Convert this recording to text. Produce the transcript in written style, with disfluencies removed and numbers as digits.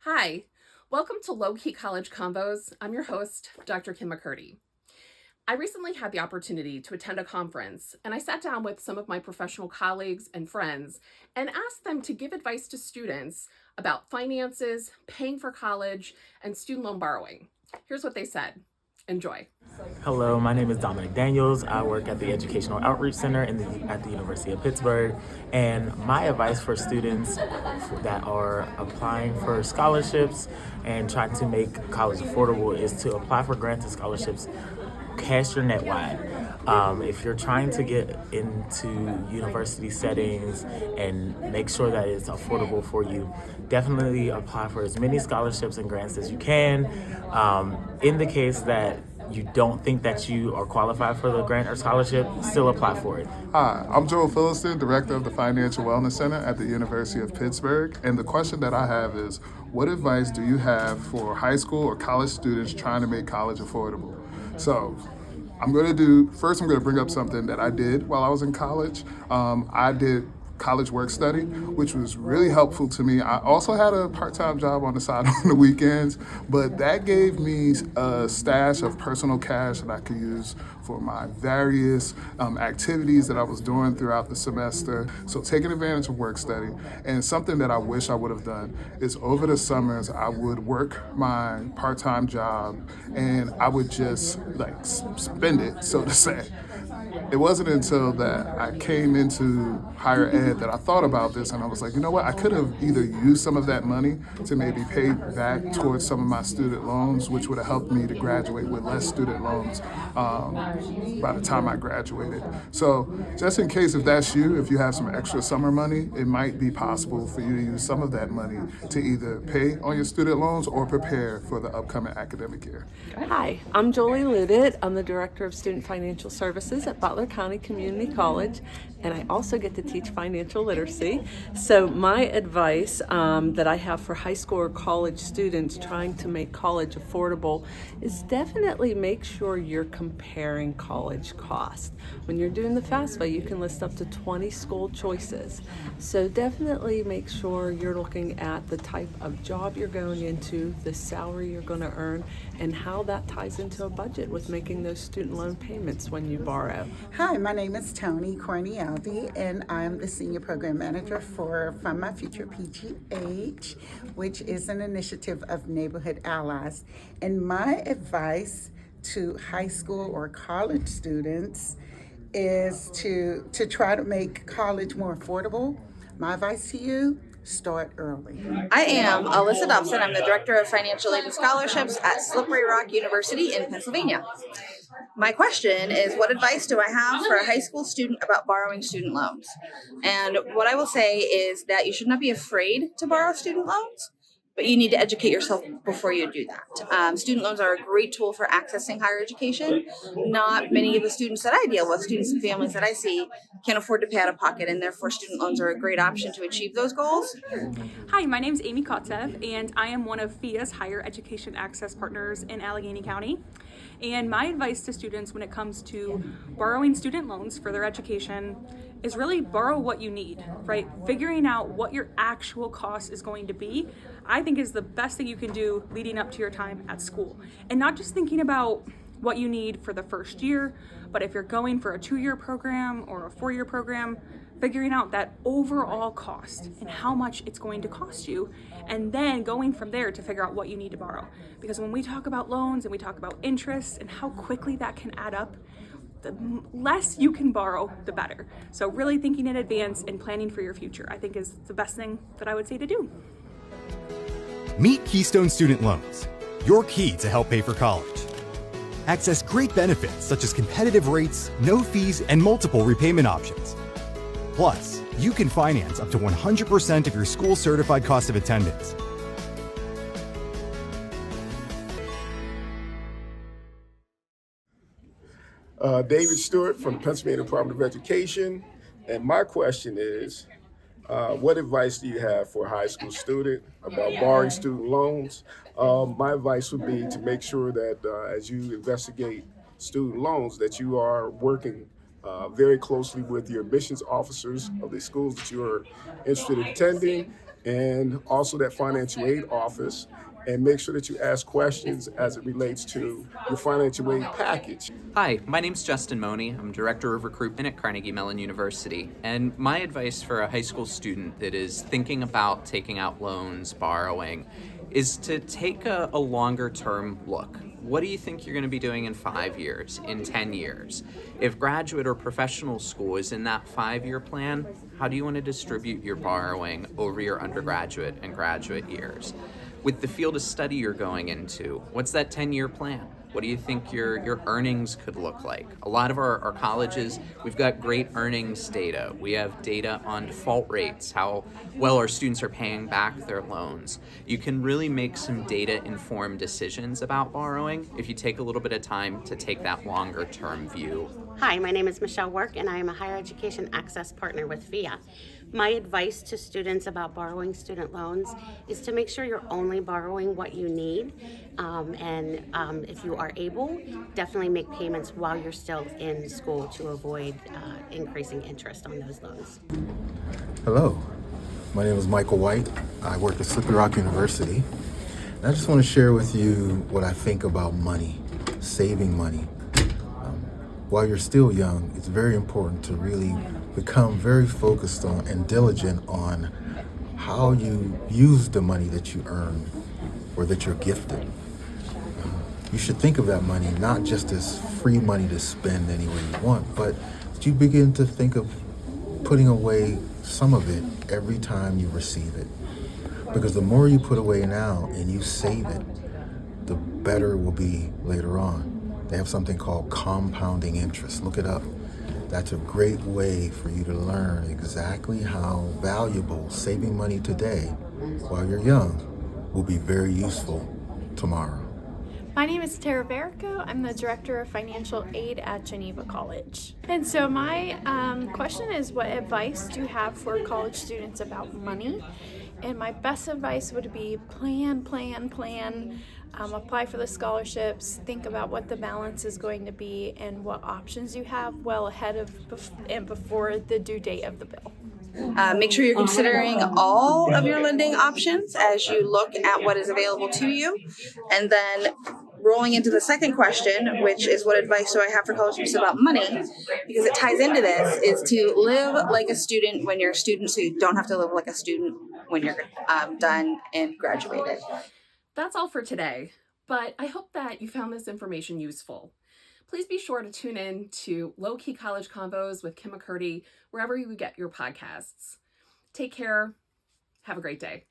Hi, welcome to lowKEY College Convos. I'm your host, Dr. Kim McCurdy. I recently had the opportunity to attend a conference, and I sat down with some of my professional colleagues and friends and asked them to give advice to students about finances, paying for college, and student loan borrowing. Here's what they said. Enjoy. Hello, my name is Dominic Daniels. I work at the Educational Outreach Center at the University of Pittsburgh. And my advice for students that are applying for scholarships and trying to make college affordable is to apply for grants and scholarships. Cast your net wide. If you're trying to get into university settings and make sure that it's affordable for you, definitely apply for as many scholarships and grants as you can. In the case that you don't think that you are qualified for the grant or scholarship, still apply for it. Hi, I'm Joel Philliston, Director of the Financial Wellness Center at the University of Pittsburgh. And the question that I have is, what advice do you have for high school or college students trying to make college affordable? So I'm going to bring up something that I did while I was in college. I did college work study, which was really helpful to me. I also had a part-time job on the side on the weekends, but that gave me a stash of personal cash that I could use for my various activities that I was doing throughout the semester. So taking advantage of work study. And something that I wish I would have done is over the summers, I would work my part-time job and I would just spend it, so to say. It wasn't until that I came into higher ed that I thought about this and I was like, you know what, I could have either used some of that money to maybe pay back towards some of my student loans, which would have helped me to graduate with less student loans by the time I graduated. So just in case if that's you, if you have some extra summer money, it might be possible for you to use some of that money to either pay on your student loans or prepare for the upcoming academic year. Hi, I'm Jolie Ludit. I'm the Director of Student Financial Services at Butler County Community College, and I also get to teach financial literacy. So my advice that I have for high school or college students trying to make college affordable is definitely make sure you're comparing college costs. When you're doing the FAFSA, you can list up to 20 school choices. So definitely make sure you're looking at the type of job you're going into, the salary you're going to earn, and how that ties into a budget with making those student loan payments when you borrow. Hi, my name is Tony Cornialdi, and I'm the Senior Program Manager for Fund My Future PGH, which is an initiative of Neighborhood Allies. And my advice to high school or college students is to try to make college more affordable. My advice to you, start early. I am Alyssa Dobson. I'm the Director of Financial Aid and Scholarships at Slippery Rock University in Pennsylvania. My question is, what advice do I have for a high school student about borrowing student loans? And what I will say is that you should not be afraid to borrow student loans, but you need to educate yourself before you do that. Student loans are a great tool for accessing higher education. Not many of the students that I deal with, students and families that I see, can afford to pay out of pocket, and therefore student loans are a great option to achieve those goals. Hi, my name is Amy Kotzev, and I am one of FIA's Higher Education Access Partners in Allegheny County. And my advice to students when it comes to borrowing student loans for their education is really borrow what you need, right? Figuring out what your actual cost is going to be, I think is the best thing you can do leading up to your time at school. And not just thinking about what you need for the first year, but if you're going for a 2-year program or a 4-year program, figuring out that overall cost and how much it's going to cost you, and then going from there to figure out what you need to borrow. Because when we talk about loans and we talk about interest and how quickly that can add up, the less you can borrow, the better. So really thinking in advance and planning for your future, I think, is the best thing that I would say to do. Meet Keystone Student Loans, your key to help pay for college. Access great benefits such as competitive rates, no fees, and multiple repayment options. Plus, you can finance up to 100% of your school certified cost of attendance. David Stewart from the Pennsylvania Department of Education. And my question is, what advice do you have for a high school student about borrowing student loans? My advice would be to make sure that as you investigate student loans, that you are working very closely with your admissions officers of the schools that you are interested in attending, and also that financial aid office, and make sure that you ask questions as it relates to your financial aid package. Hi, my name's Justin Money. I'm Director of Recruitment at Carnegie Mellon University. And my advice for a high school student that is thinking about taking out loans, borrowing, is to take a longer term look. What do you think you're going to be doing in 5 years, in 10 years? If graduate or professional school is in that 5-year plan, how do you want to distribute your borrowing over your undergraduate and graduate years? With the field of study you're going into, what's that 10-year plan? What do you think your earnings could look like? A lot of our colleges, we've got great earnings data. We have data on default rates, how well our students are paying back their loans. You can really make some data-informed decisions about borrowing if you take a little bit of time to take that longer-term view. Hi, my name is Michelle Work, and I am a higher education access partner with FIA. My advice to students about borrowing student loans is to make sure you're only borrowing what you need, and if you are able, definitely make payments while you're still in school to avoid increasing interest on those loans. Hello, my name is Michael White. I work at Slippery Rock University, and I just want to share with you what I think about money, saving money. While you're still young, it's very important to really become very focused on and diligent on how you use the money that you earn or that you're gifted. You should think of that money not just as free money to spend any way you want, but that you begin to think of putting away some of it every time you receive it. Because the more you put away now and you save it, the better it will be later on. They have something called compounding interest. Look it up. That's a great way for you to learn exactly how valuable saving money today while you're young will be very useful tomorrow. My name is Tara Barrico. I'm the Director of Financial Aid at Geneva College. And so my question is, what advice do you have for college students about money? And my best advice would be plan. Apply for the scholarships, think about what the balance is going to be and what options you have well ahead of and before the due date of the bill. Make sure you're considering all of your lending options as you look at what is available to you. And then rolling into the second question, which is what advice do I have for college students about money, because it ties into this, is to live like a student when you're a student so you don't have to live like a student when you're done and graduated. That's all for today, but I hope that you found this information useful. Please be sure to tune in to Low Key College Convos with Kim McCurdy wherever you get your podcasts. Take care. Have a great day.